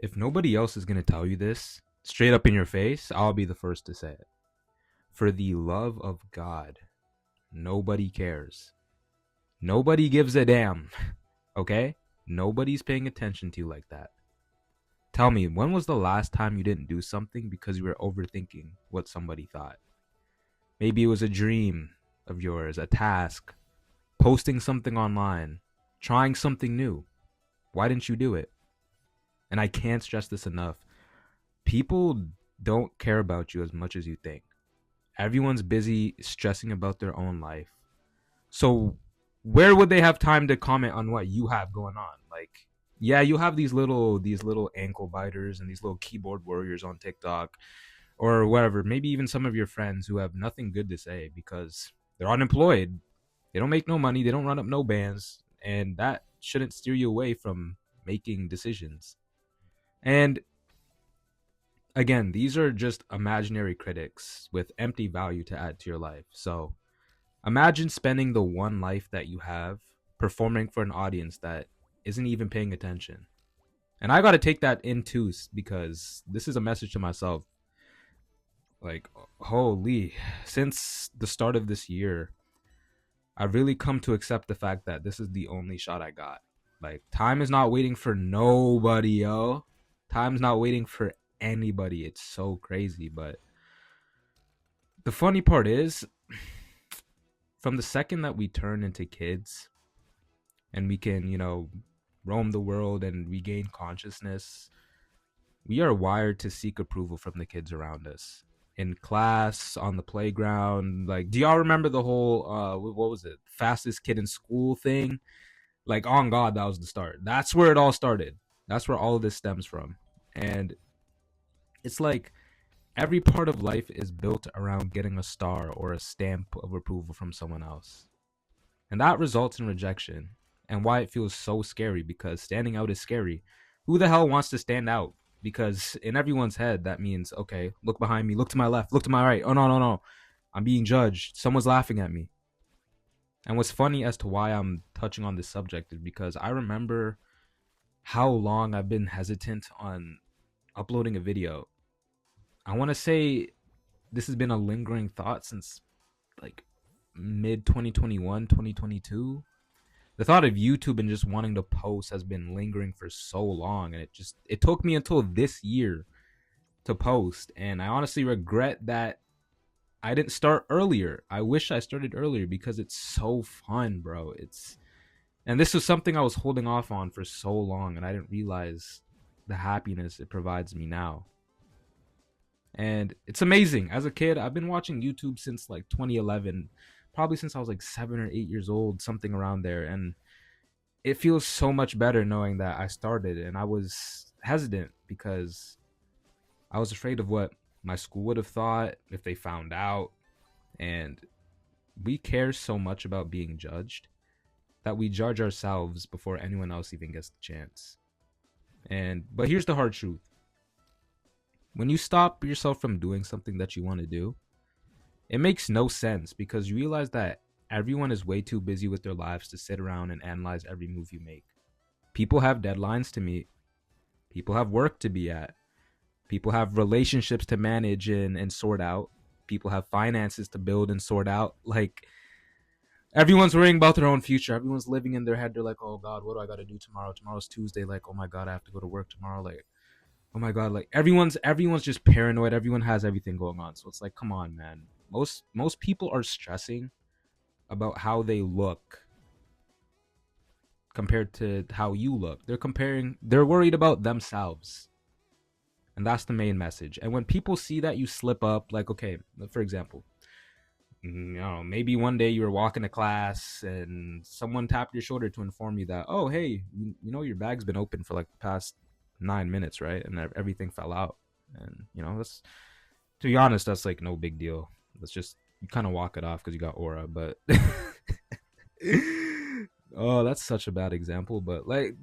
If nobody else is going to tell you this straight up in your face, I'll be the first to say it. For the love of God, nobody cares. Nobody gives a damn. Okay? Nobody's paying attention to you like that. Tell me, when was the last time you didn't do something because you were overthinking what somebody thought? Maybe it was a dream of yours, a task, posting something online, trying something new. Why didn't you do it? And I can't stress this enough. People don't care about you as much as you think. Everyone's busy stressing about their own life. So where would they have time to comment on what you have going on? Like, yeah, you have these little ankle biters and these little keyboard warriors on TikTok or whatever. Maybe even some of your friends who have nothing good to say because they're unemployed. They don't make no money. They don't run up no bands, and that shouldn't steer you away from making decisions. And again, these are just imaginary critics with empty value to add to your life. So imagine spending the one life that you have performing for an audience that isn't even paying attention. And I got to take that in too because this is a message to myself. Like, holy, since the start of this year, I've really come to accept the fact that this is the only shot I got. Like, time is not waiting for nobody, yo. Time's not waiting for anybody. It's so crazy. But the funny part is, from the second that we turn into kids and we can, roam the world and regain consciousness, we are wired to seek approval from the kids around us. In class, on the playground. Like, do y'all remember the whole, what was it? Fastest kid in school thing? Like, on God, that was the start. That's where it all started. That's where all of this stems from. And it's like every part of life is built around getting a star or a stamp of approval from someone else. And that results in rejection. And why it feels so scary, because standing out is scary. Who the hell wants to stand out? Because in everyone's head, that means, okay, look behind me, look to my left, look to my right. Oh, no, no, no. I'm being judged. Someone's laughing at me. And what's funny as to why I'm touching on this subject is because I remember how long I've been hesitant on uploading a video. I want to say this has been a lingering thought since like mid 2021, 2022. The thought of YouTube and just wanting to post has been lingering for so long, and it took me until this year to post, and I honestly regret that I didn't start earlier. I wish I started earlier because it's so fun, bro. And this was something I was holding off on for so long, and I didn't realize the happiness it provides me now. And it's amazing. As a kid, I've been watching YouTube since like 2011, probably since I was like 7 or 8 years old, something around there. And it feels so much better knowing that I started, and I was hesitant because I was afraid of what my school would have thought if they found out. And we care so much about being judged that we judge ourselves before anyone else even gets the chance. But here's the hard truth. When you stop yourself from doing something that you want to do, it makes no sense because you realize that everyone is way too busy with their lives to sit around and analyze every move you make. People have deadlines to meet. People have work to be at. People have relationships to manage and sort out. People have finances to build and sort out. Like, everyone's worrying about their own future. Everyone's living in their head. They're like, oh God, what do I got to do tomorrow? Tomorrow's Tuesday. Like, oh my God, I have to go to work tomorrow. Like, oh my God, like everyone's just paranoid. Everyone has everything going on. So it's like, come on, man. Most people are stressing about how they look compared to how you look. They're worried about themselves. And that's the main message. And when people see that you slip up, like, okay, for example, maybe one day you were walking to class and someone tapped your shoulder to inform you that, oh, hey, your bag's been open for like the past 9 minutes, right? And everything fell out. And, that's, to be honest, that's like no big deal. That's just, you kind of walk it off because you got aura. But oh, that's such a bad example. But like,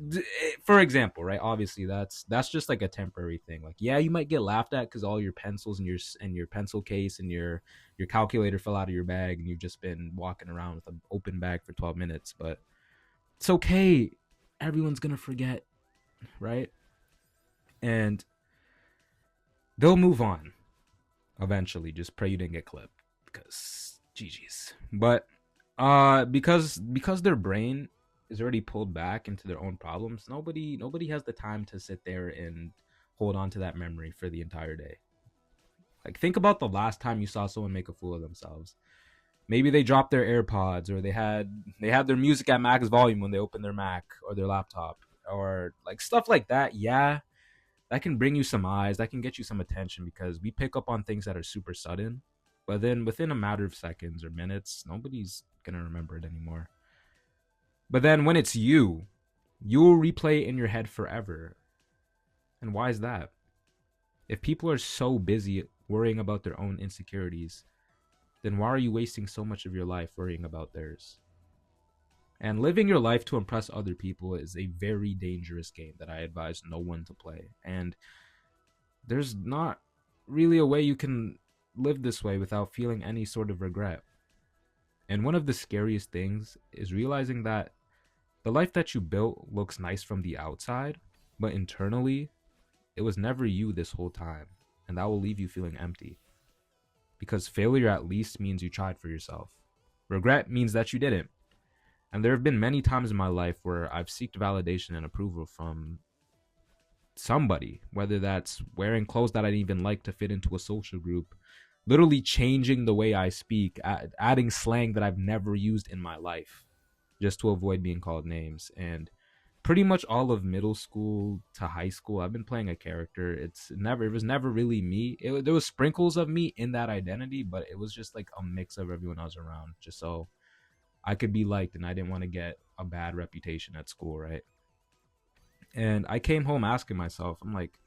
for example, right? Obviously, that's just like a temporary thing. Like, yeah, you might get laughed at because all your pencils and your pencil case and your calculator fell out of your bag, and you've just been walking around with an open bag for 12 minutes. But it's okay. Everyone's gonna forget, right? And they'll move on eventually. Just pray you didn't get clipped, because GG's. But because their brain is already pulled back into their own problems, nobody has the time to sit there and hold on to that memory for the entire day. Like, think about the last time you saw someone make a fool of themselves. Maybe they dropped their AirPods, or they had their music at max volume when they opened their Mac or their laptop, or like stuff like that. Yeah, that can bring you some eyes, that can get you some attention, because we pick up on things that are super sudden. But then within a matter of seconds or minutes, nobody's gonna remember it anymore. But then when it's you'll replay it in your head forever. And why is that? If people are so busy worrying about their own insecurities, then why are you wasting so much of your life worrying about theirs? And living your life to impress other people is a very dangerous game that I advise no one to play. And there's not really a way you can live this way without feeling any sort of regret. And one of the scariest things is realizing that the life that you built looks nice from the outside, but internally, it was never you this whole time. And that will leave you feeling empty. Because failure at least means you tried for yourself. Regret means that you didn't. And there have been many times in my life where I've sought validation and approval from somebody, whether that's wearing clothes that I didn't even like to fit into a social group, literally changing the way I speak, adding slang that I've never used in my life just to avoid being called names. And pretty much all of middle school to high school, I've been playing a character. It was never really me. There was sprinkles of me in that identity, but it was just like a mix of everyone else around, just so I could be liked, and I didn't want to get a bad reputation at school, right? And I came home asking myself, I'm like,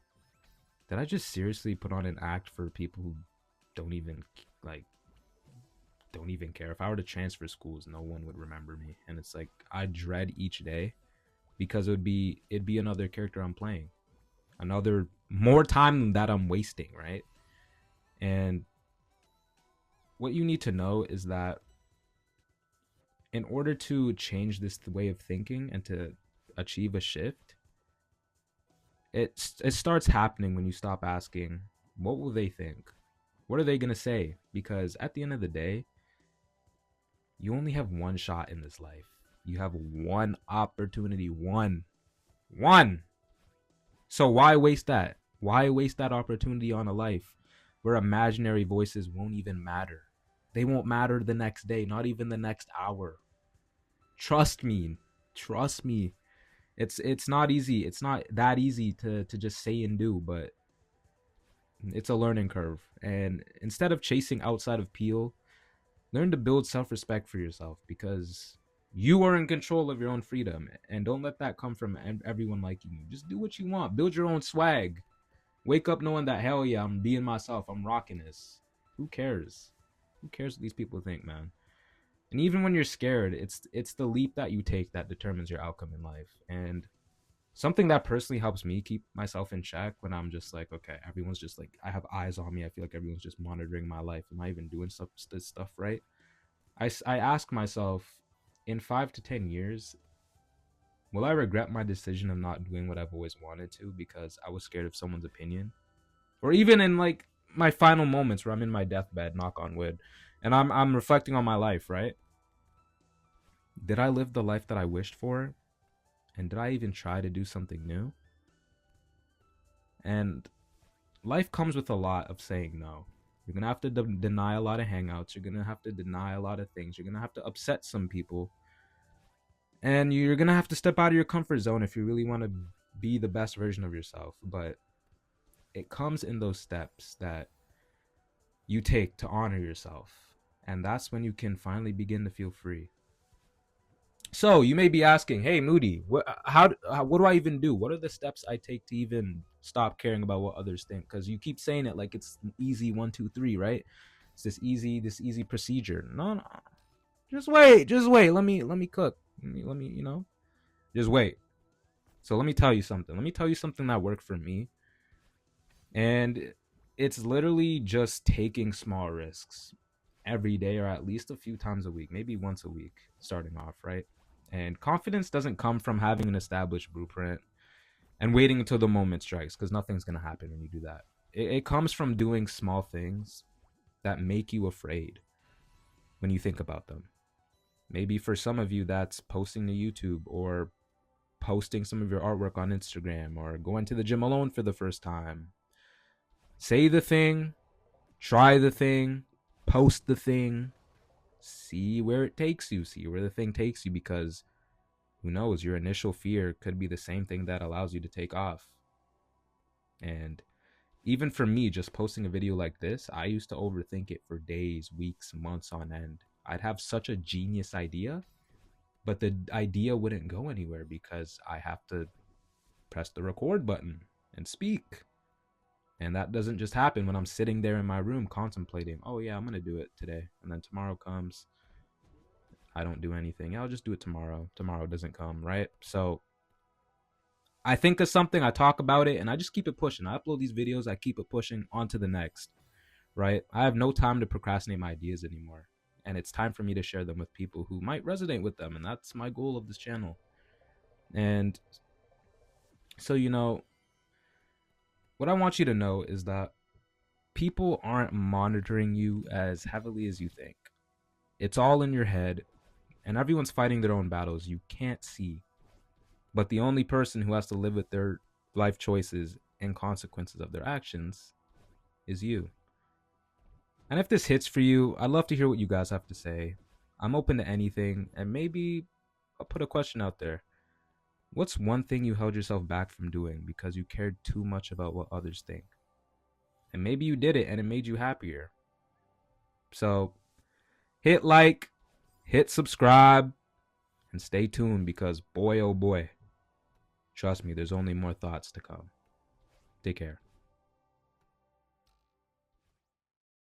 did I just seriously put on an act for people who don't even like don't even care? If I were to transfer schools, no one would remember me. And it's like, I dread each day, because it'd be another character I'm playing, another more time that I'm wasting, right? And what you need to know is that in order to change this way of thinking and to achieve a shift, it starts happening when you stop asking, what will they think? What are they going to say? Because at the end of the day, you only have one shot in this life. You have one opportunity. One. So why waste that? Why waste that opportunity on a life where imaginary voices won't even matter? They won't matter the next day, not even the next hour. Trust me. Trust me. It's not easy. It's not that easy to just say and do, but it's a learning curve. And instead of chasing outside of Peel, learn to build self-respect for yourself, because you are in control of your own freedom, and don't let that come from everyone liking you. Just do what you want. Build your own swag. Wake up knowing that, hell yeah, I'm being myself. I'm rocking this. Who cares? Who cares what these people think, man? And even when you're scared, it's the leap that you take that determines your outcome in life. And something that personally helps me keep myself in check when I'm just like, okay, everyone's just like, I have eyes on me. I feel like everyone's just monitoring my life. Am I even doing this stuff right? I ask myself, in 5 to 10 years, will I regret my decision of not doing what I've always wanted to because I was scared of someone's opinion? Or even in like my final moments where I'm in my deathbed, knock on wood, and I'm reflecting on my life, right? Did I live the life that I wished for? And did I even try to do something new? And life comes with a lot of saying no. You're going to have to deny a lot of hangouts. You're going to have to deny a lot of things. You're going to have to upset some people. And you're going to have to step out of your comfort zone if you really want to be the best version of yourself. But it comes in those steps that you take to honor yourself. And that's when you can finally begin to feel free. So you may be asking, hey, Moody, what do I even do? What are the steps I take to even stop caring about what others think? Because you keep saying it like it's easy 1, 2, 3, right? It's this easy procedure. No, just wait. Let me cook. Let me just wait. So let me tell you something. Let me tell you something that worked for me. And it's literally just taking small risks every day, or at least a few times a week, maybe once a week, starting off, right? And confidence doesn't come from having an established blueprint. and waiting until the moment strikes, because nothing's going to happen when you do that. It comes from doing small things that make you afraid when you think about them. Maybe for some of you, that's posting to YouTube, or posting some of your artwork on Instagram, or going to the gym alone for the first time. Say the thing, try the thing, post the thing, see where it takes you, see where the thing takes you, because who knows, your initial fear could be the same thing that allows you to take off. And even for me, just posting a video like this, I used to overthink it for days, weeks, months on end. I'd have such a genius idea, but the idea wouldn't go anywhere because I have to press the record button and speak. And that doesn't just happen when I'm sitting there in my room contemplating, oh yeah, I'm going to do it today. And then tomorrow comes, I don't do anything. I'll just do it tomorrow. Tomorrow doesn't come, right? So I think of something, I talk about it, and I just keep it pushing. I upload these videos, I keep it pushing on to the next, right? I have no time to procrastinate my ideas anymore. And it's time for me to share them with people who might resonate with them. And that's my goal of this channel. And so, what I want you to know is that people aren't monitoring you as heavily as you think. It's all in your head, and everyone's fighting their own battles you can't see. But the only person who has to live with their life choices and consequences of their actions is you. And if this hits for you, I'd love to hear what you guys have to say. I'm open to anything, and maybe I'll put a question out there. What's one thing you held yourself back from doing because you cared too much about what others think? And maybe you did it and it made you happier. So hit like, hit subscribe, and stay tuned, because boy, oh boy, trust me, there's only more thoughts to come. Take care.